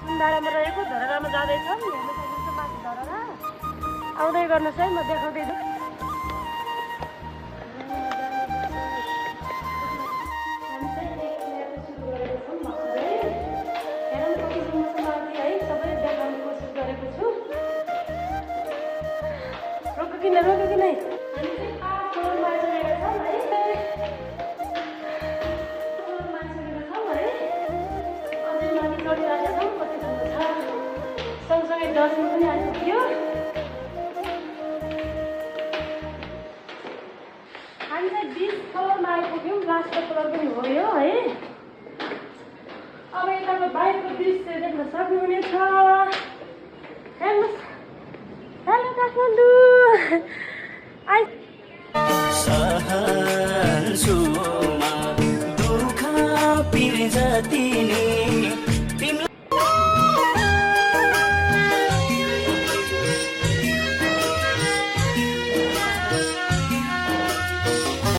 सुन्दारामा रहेको धरहरामा जाँदैछौँ। हेर्न सक्नुहुन्छ माथि धरहरा आउँदै गर्नुहोस् है, म देखाउँदैछु। हामी चाहिँ एक यात्रा सुरु गरेको छौँ भर्खरै। हेरौँ कतिसम्म माथि है सबै देखाउने कोसिस गरेको छु। रोक्यो कि नै हामी चाहिँ 5 फ्लोरमा आइसकेका छौँ है। फ्लोरमा आइसकेका छौँ है। अझै माथि चढिरहेका छौँ। कतिसम्म छ सँगसँगै दर्शन पनि आइपुग्यो। हामी चाहिँ 20 फ्लोरमा आइपुग्यौँ। लास्टको फ्लोर पनि हो यो है। अब यताको बाहिरको दृश्य देख्न सक्नुहुनेछ। हेर्नुहोस्, हेलो काठमाडौँ।